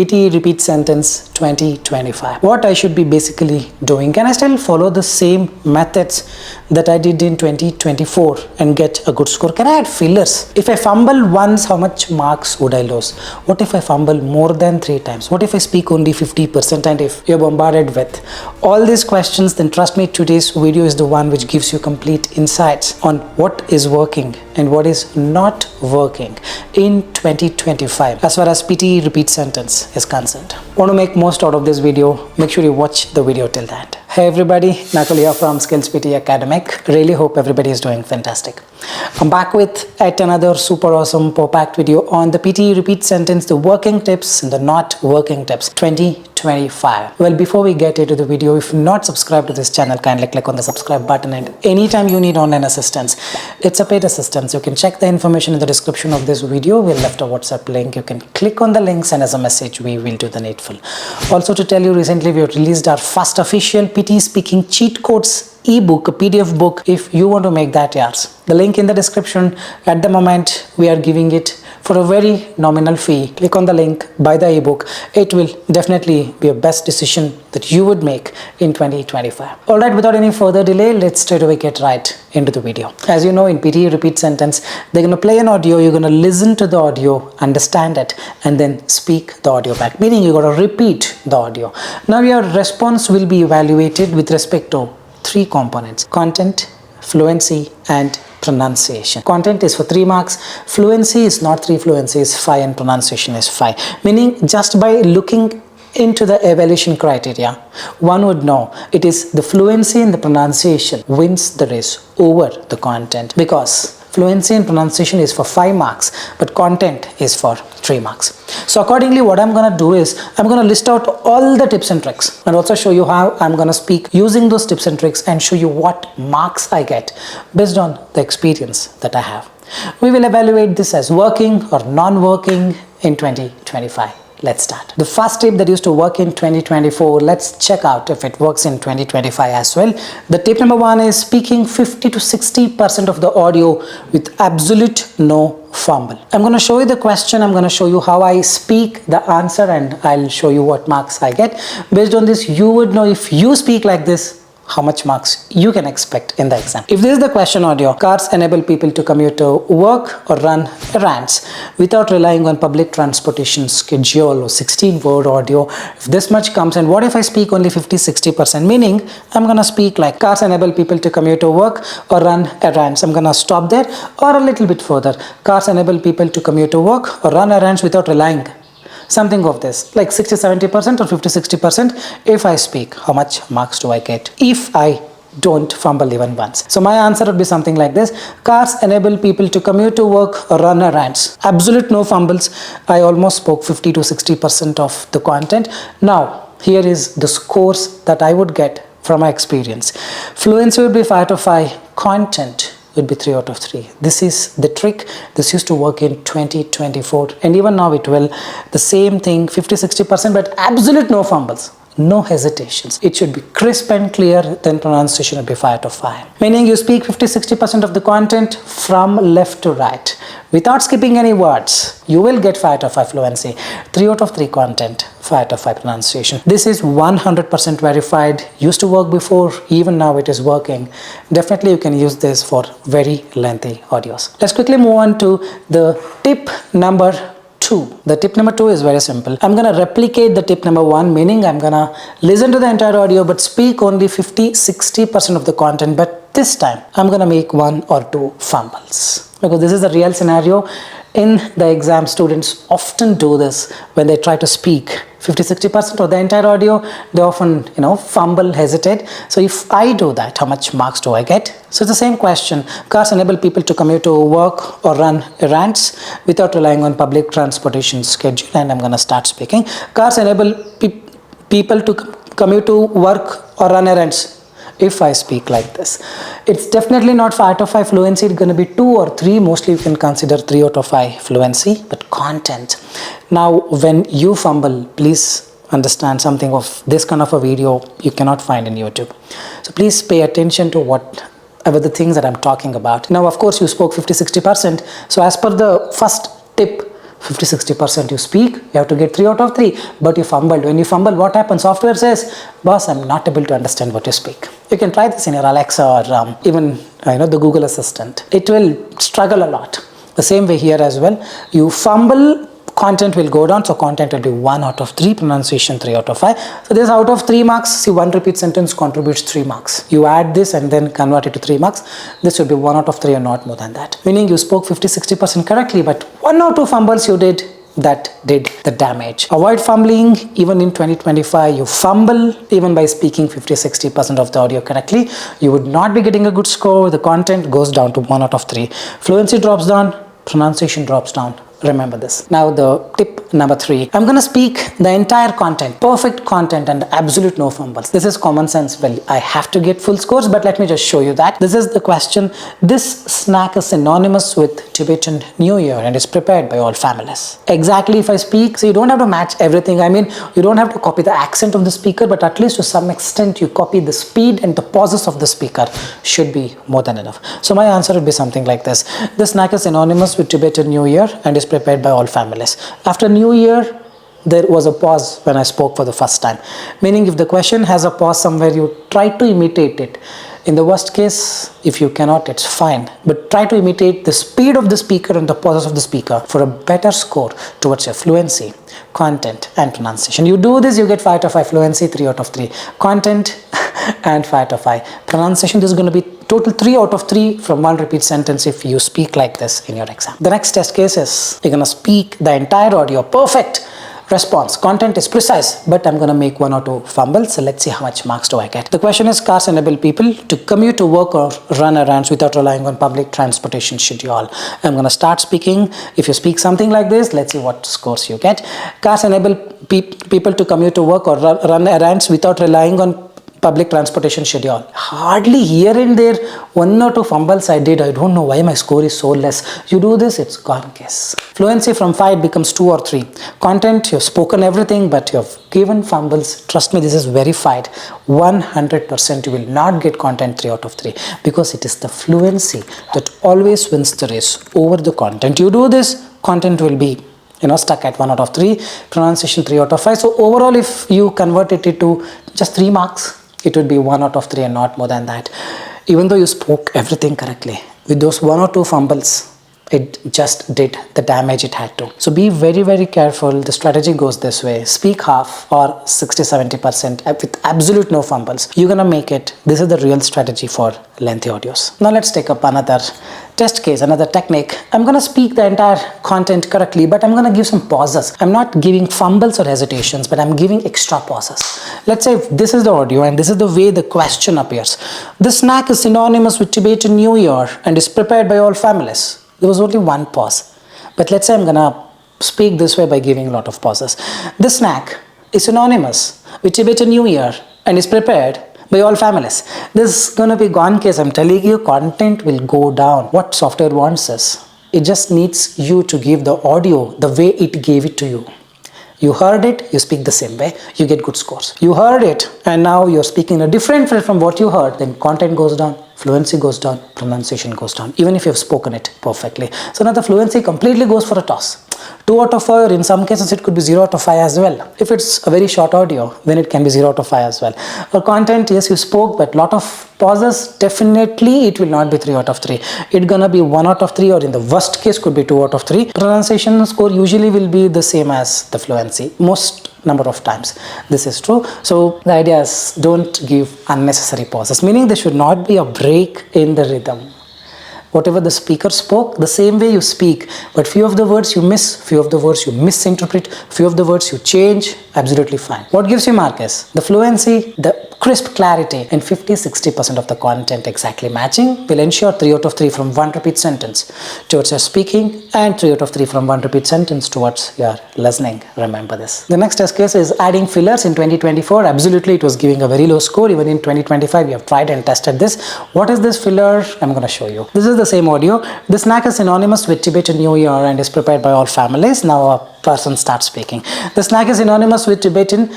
PTE repeat sentence 2025. What I should be basically doing? Can I still follow the same methods that I did in 2024 and get a good score? Can I add fillers? If I fumble once, how much marks would I lose? What if I fumble more than 3 times? What if I speak only 50%? And if you're bombarded with all these questions, then trust me, today's video is the one which gives you complete insights on what is working and what is not working in 2025 as far as PTE repeat sentence is concerned. Want to make most out of this video? Make sure you watch the video till the end. Hey everybody, Nakul here from SKILLS PTE ACADEMIC. Really hope everybody is doing fantastic. I'm back with yet another super awesome packed video on the PTE repeat sentence, the working tips and the not working tips 2025. Well, before we get into the video, if you're not subscribed to this channel, kindly click on the subscribe button, and anytime you need online assistance, it's a paid assistance. You can check the information in the description of this video. We left a WhatsApp link. You can click on the link, send us a message. We will do the needful. Also to tell you, recently we have released our first official PTE speaking cheat codes ebook, a PDF book. If you want to make that yours, the link in the description. At the moment we are giving it for a very nominal fee. Click on the link, buy the ebook. It will definitely be a best decision that you would make in 2025. All right, without any further delay, let's straight away get right into the video. As you know, in PTE repeat sentence, they're going to play an audio, you're going to listen to the audio, understand it, and then speak the audio back, meaning you got to repeat the audio. Now your response will be evaluated with respect to 3 components: content, fluency, and pronunciation. Content is for 3 marks, fluency is not 3, fluency is 5, and pronunciation is 5. Meaning just by looking into the evaluation criteria, one would know it is the fluency and the pronunciation wins the race over the content, because fluency and pronunciation is for 5 marks, but content is for 3 marks. So accordingly, what I'm going to do is I'm going to list out all the tips and tricks and also show you how I'm going to speak using those tips and tricks and show you what marks I get based on the experience that I have. We will evaluate this as working or non-working in 2025. Let's start. The first tip that used to work in 2024, let's check out if it works in 2025 as well. The tip number 1 is speaking 50 to 60% of the audio with absolute no fumble. I'm going to show you the question, I'm going to show you how I speak the answer, and I'll show you what marks I get. Based on this, you would know if you speak like this, how much marks you can expect in the exam. If this is the question audio, cars enable people to commute to work or run errands without relying on public transportation schedule, or 16-word audio. If this much comes, and what if I speak only 50-60%, meaning I'm gonna speak like cars enable people to commute to work or run errands. I'm gonna stop there, or a little bit further. Cars enable people to commute to work or run errands without relying. Something of this, like 60-70% or 50-60%. If I speak, how much marks do I get if I don't fumble even once? So my answer would be something like this: cars enable people to commute to work or run errands. Absolute no fumbles. I almost spoke 50 to 60% of the content. Now here is the scores that I would get from my experience. Fluency would be 5 out of 5. Content would be 3 out of 3. This is the trick. This used to work in 2024, and even now it will. The same thing, 50-60%, but absolute no fumbles, no hesitations. It should be crisp and clear. Then pronunciation would be 5 out of 5. Meaning you speak 50-60% of the content from left to right without skipping any words. You will get 5 out of 5 fluency, 3 out of 3 content, 5 out of 5 pronunciation. This is 100% verified. Used to work before, even now it is working. Definitely you can use this for very lengthy audios. Let's quickly move on to the tip number 2. The tip number 2 is very simple. I'm going to replicate the tip number 1, meaning I'm going to listen to the entire audio but speak only 50-60% of the content, but this time I'm going to make 1 or 2 fumbles, because this is a real scenario. In the exam, students often do this when they try to speak 50-60% of the entire audio. They often fumble, hesitate. So if I do that, how much marks do I get? So it's the same question. Cars enable people to commute to work or run errands without relying on public transportation schedule. And I'm going to start speaking. Cars enable people to commute to work or run errands. If I speak like this, it's definitely not 5 out of 5 fluency. It's going to be 2 or 3. Mostly you can consider 3 out of 5 fluency, but content. Now when you fumble, please understand something of this kind of a video you cannot find in YouTube. So please pay attention to whatever the things that I'm talking about. Now of course you spoke 50-60%. So as per the first tip, 50-60% you speak, You have to get 3 out of 3, but you fumbled. When you fumble, what happens? Software says, boss, I'm not able to understand what you speak. You can try this in your Alexa or even the Google Assistant. It will struggle a lot. The same way here as well. You fumble, content will go down, so content will be 1 out of 3, pronunciation 3 out of 5. So this out of 3 marks, see, 1 repeat sentence contributes 3 marks. You add this and then convert it to 3 marks. This will be 1 out of 3 or not more than that. Meaning you spoke 50-60% correctly, but 1 or 2 fumbles you did, that did the damage. Avoid fumbling. Even in 2025, you fumble even by speaking 50-60% of the audio correctly, you would not be getting a good score. The content goes down to 1 out of 3. Fluency drops down, pronunciation drops down. Remember this. Now the tip number 3. I'm going to speak the entire content, perfect content and absolute no fumbles. This is common sense. Well, I have to get full scores, but let me just show you that. This is the question. This snack is synonymous with Tibetan New Year and is prepared by all families. Exactly if I speak, so you don't have to match everything. I mean, you don't have to copy the accent of the speaker, but at least to some extent you copy the speed and the pauses of the speaker should be more than enough. So my answer would be something like this. This snack is synonymous with Tibetan New Year and is prepared by all families. After New Year, there was a pause when I spoke for the first time. Meaning if the question has a pause somewhere, you try to imitate it. In the worst case, if you cannot, it's fine. But try to imitate the speed of the speaker and the pauses of the speaker for a better score towards your fluency, content and pronunciation. You do this, you get 5 out of 5 fluency, 3 out of 3 content and 5 out of 5 pronunciation. This is going to be total 3 out of 3 from 1 repeat sentence if you speak like this in your exam. The next test case is you're going to speak the entire audio perfect. Response, content is precise, but I'm going to make 1 or 2 fumbles. So let's see how much marks do I get. The question is, cars enable people to commute to work or run errands without relying on public transportation schedule. I'm going to start speaking. If you speak something like this, let's see what scores you get. Cars enable people to commute to work or run errands without relying on public transportation schedule. Hardly here and there 1 or 2 fumbles I did. I don't know why my score is so less. You do this, it's gone case. Fluency from 5 becomes 2 or 3. Content, you've spoken everything, but you've given fumbles. Trust me, this is verified. 100% you will not get content 3 out of 3 because it is the fluency that always wins the race over the content. You do this, content will be stuck at 1 out of 3, pronunciation 3 out of 5. So overall, if you converted it to just 3 marks, it would be 1 out of 3 and not more than that. Even though you spoke everything correctly, with those 1 or 2 fumbles, it just did the damage it had to. So be very, very careful. The strategy goes this way. Speak half or 60-70% with absolute no fumbles. You're going to make it. This is the real strategy for lengthy audios. Now let's take up another test case, another technique. I'm going to speak the entire content correctly, but I'm going to give some pauses. I'm not giving fumbles or hesitations, but I'm giving extra pauses. Let's say if this is the audio and this is the way the question appears. This snack is synonymous with Tibetan New Year and is prepared by all families. There was only 1 pause. But let's say I'm going to speak this way by giving a lot of pauses. This snack is synonymous with Tibetan New Year and is prepared by all families. This is going to be gone case. I'm telling you, content will go down. What software wants is, it just needs you to give the audio the way it gave it to you. You heard it, you speak the same way, you get good scores. You heard it and now you're speaking a different way from what you heard, then content goes down, fluency goes down, pronunciation goes down, even if you've spoken it perfectly. So now the fluency completely goes for a toss. 2 out of 5, or in some cases it could be 0 out of 5 as well. If it's a very short audio, then it can be 0 out of 5 as well. For content, yes, you spoke, but lot of pauses, definitely it will not be 3 out of 3. It's gonna be 1 out of 3, or in the worst case could be 2 out of 3. Pronunciation score usually will be the same as the fluency. Most number of times this is true. So the idea is, don't give unnecessary pauses, meaning there should not be a break in the rhythm. Whatever the speaker spoke, the same way you speak, but few of the words you miss, few of the words you misinterpret, few of the words you change, absolutely fine. What gives you mark is the fluency, the crisp clarity, and 50-60% of the content exactly matching will ensure 3 out of 3 from 1 repeat sentence towards your speaking and 3 out of 3 from 1 repeat sentence towards your listening. Remember this. The next test case is adding fillers in 2024. Absolutely, it was giving a very low score. Even in 2025, we have tried and tested this. What is this filler? I'm going to show you. This is the same audio. The snack is synonymous with Tibetan New Year and is prepared by all families. Now a person starts speaking. The snack is synonymous with Tibetan.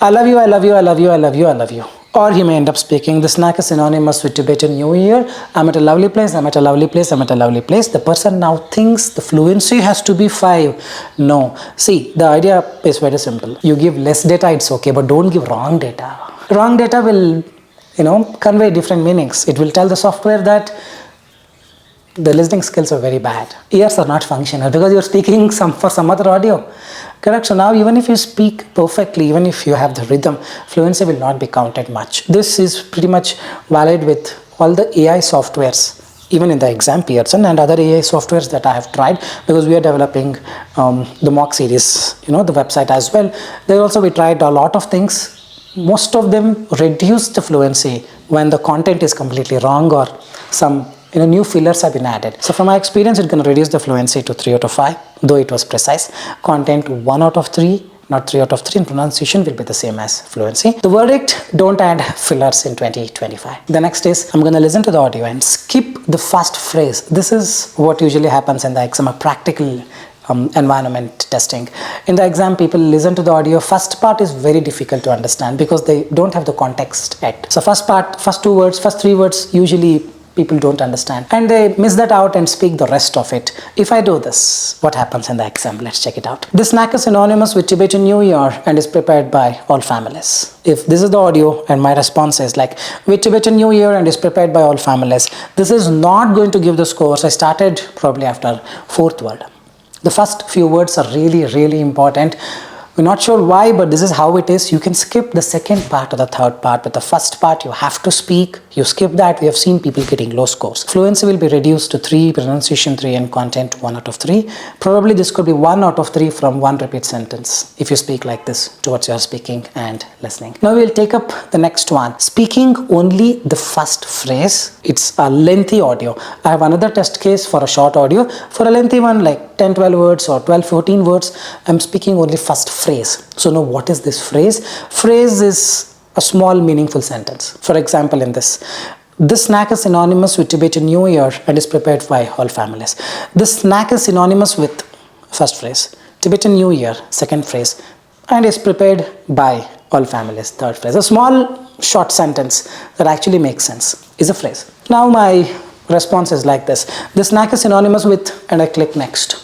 I love you, I love you, I love you, I love you, I love you. Or he may end up speaking, the snack is synonymous with Tibetan New Year. I'm at a lovely place, I'm at a lovely place, I'm at a lovely place. The person now thinks the fluency has to be 5. No. See, the idea is very simple. You give less data, it's okay, but don't give wrong data. Wrong data will, convey different meanings. It will tell the software that the listening skills are very bad. Ears are not functional because you're speaking for some other audio. Correct? So now even if you speak perfectly, even if you have the rhythm, fluency will not be counted much. This is pretty much valid with all the AI softwares, even in the exam Pearson and other AI softwares that I have tried, because we are developing the mock series, the website as well. There also we tried a lot of things. Most of them reduce the fluency when the content is completely wrong or some new fillers have been added. So from my experience, it's going to reduce the fluency to 3 out of 5, though it was precise. Content 1 out of 3, not 3 out of 3, and pronunciation will be the same as fluency. The verdict, don't add fillers in 2025. The next is, I'm going to listen to the audio and skip the first phrase. This is what usually happens in the exam, a practical environment testing. In the exam, people listen to the audio. First part is very difficult to understand because they don't have the context yet. So first part, first 2 words, first 3 words, usually people don't understand and they miss that out and speak the rest of it. If I do this, what happens in the exam? Let's check it out. This snack is synonymous with Tibetan New Year and is prepared by all families. If this is the audio and my response is like, with Tibetan New Year and is prepared by all families, this is not going to give the scores. I started probably after 4th word. The first few words are really, really important. We're not sure why, but this is how it is. You can skip the second part or the third part, but the first part you have to speak. You skip that. We have seen people getting low scores. Fluency will be reduced to 3, pronunciation 3, and content 1 out of 3. Probably this could be 1 out of 3 from one repeat sentence if you speak like this towards your speaking and listening. Now we'll take up the next one. Speaking only the first phrase. It's a lengthy audio. I have another test case for a short audio. For a lengthy one like 10, 12 words or 12, 14 words, I'm speaking only first phrase. So now what is this phrase? Phrase is a small meaningful sentence. For example, in this snack is synonymous with Tibetan New Year and is prepared by all families. This snack is synonymous with first phrase, Tibetan New Year, second phrase, and is prepared by all families, third phrase. A small short sentence that actually makes sense is a phrase. Now my response is like this. This snack is synonymous with, and I click next.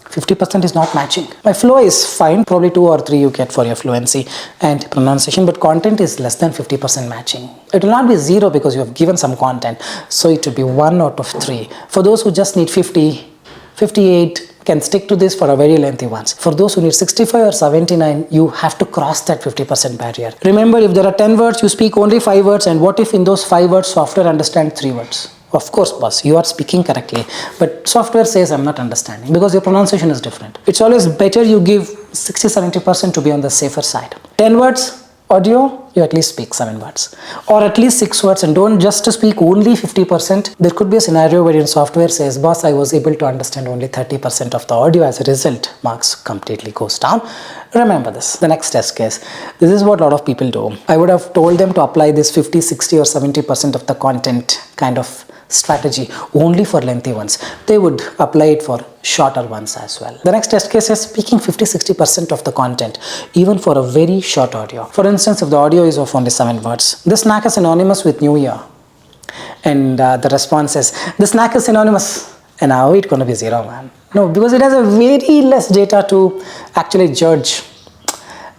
50% is not matching. My flow is fine, probably 2 or 3 you get for your fluency and pronunciation, but content is less than 50% matching. It will not be 0 because you have given some content, so it will be 1 out of 3. For those who just need 50, 58, can stick to this for a very lengthy ones. For those who need 65 or 79, you have to cross that 50% barrier. Remember, if there are 10 words, you speak only 5 words, and what if in those 5 words software understands 3 words? Of course, boss, you are speaking correctly, but software says I'm not understanding because your pronunciation is different. It's always better you give 60-70% to be on the safer side. 10 words audio, you at least speak 7 words or at least 6 words, and don't just speak only 50%. There could be a scenario wherein software says, boss, I was able to understand only 30% of the audio. As a result, marks completely goes down. Remember this. The next test case. This is what a lot of people do. I would have told them to apply this 50, 60 or 70% of the content kind of strategy only for lengthy ones. They would apply it for shorter ones as well. The next test case is speaking 50-60% of the content even for a very short audio. For instance, if the audio is of only 7 words, this snack is synonymous with New Year, and the response is, the snack is synonymous, and now it's going to be 0, man. No, because it has a very less data to actually judge.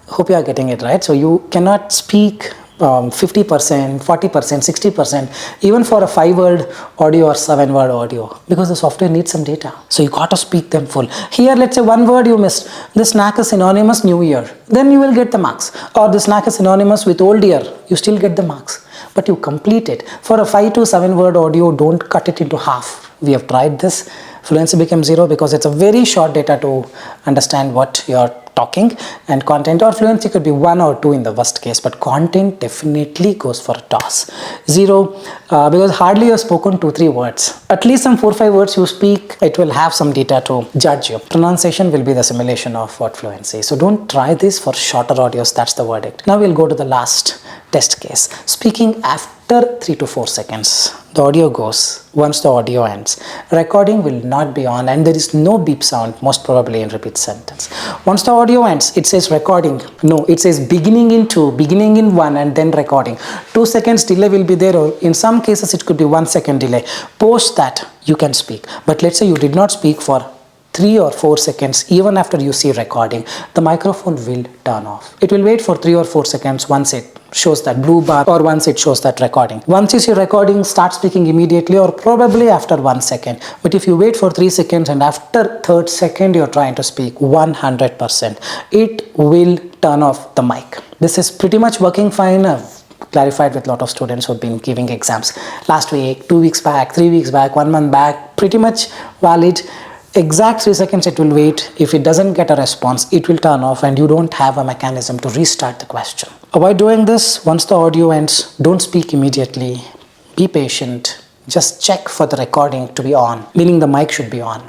Hope you are getting it right. So you cannot speak 50%, 40%, 60%, even for a 5-word audio or 7-word audio, because the software needs some data. So you got to speak them full. Here, let's say 1 word you missed. The snack is synonymous New Year. Then you will get the marks. Or the snack is synonymous with Old Year. You still get the marks. But you complete it. For a 5 to 7-word audio, don't cut it into half. We have tried this. Fluency becomes 0 because it's a very short data to understand what you're talking, and content or fluency could be 1 or 2 in the worst case, but content definitely goes for a toss. 0 because hardly you have spoken 2-3 words. At least some 4-5 words you speak, it will have some data to judge you. Pronunciation will be the simulation of what fluency. So don't try this for shorter audios. That's the verdict. Now we'll go to the last test case. Speaking after 3 to 4 seconds, the audio goes. Once the audio ends, recording will not be on and there is no beep sound, most probably in repeat sentence. Once the audio ends, it says recording. No, it says beginning in 2, beginning in 1 and then recording. 2 seconds delay will be there, or in some cases it could be 1 second delay. Post that, you can speak. But let's say you did not speak for 3 or 4 seconds, even after you see recording, the microphone will turn off. It will wait for 3 or 4 seconds once it shows that blue bar or once it shows that recording. Once you see recording, start speaking immediately or probably after 1 second. But if you wait for 3 seconds and after 3rd second you're trying to speak, 100%, it will turn off the mic. This is pretty much working fine. I've clarified with a lot of students who have been giving exams last week, 2 weeks back, 3 weeks back, 1 month back, pretty much valid. Exact 3 seconds it will wait. If it doesn't get a response, it will turn off and you don't have a mechanism to restart the question. Avoid doing this. Once the audio ends, don't speak immediately. Be patient. Just check for the recording to be on, meaning the mic should be on.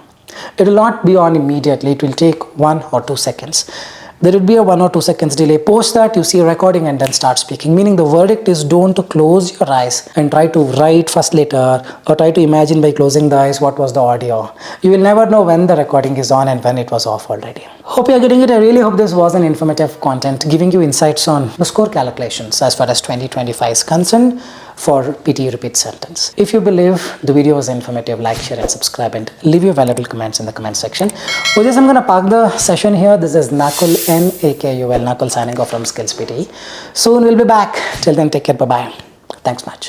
It will not be on immediately. It will take 1 or 2 seconds. There will be a 1 or 2 seconds delay. Post that, you see a recording and then start speaking. Meaning the verdict is, don't close your eyes and try to write first letter or try to imagine by closing the eyes what was the audio. You will never know when the recording is on and when it was off already. Hope you are getting it. I really hope this was an informative content giving you insights on the score calculations as far as 2025 is concerned for PTE repeat sentence. If you believe the video was informative, like, share and subscribe and leave your valuable comments in the comment section. With this, I'm going to park the session here. This is Nakul, Nakul signing off from SKILLS PTE. Soon we'll be back. Till then, take care. Bye-bye. Thanks much.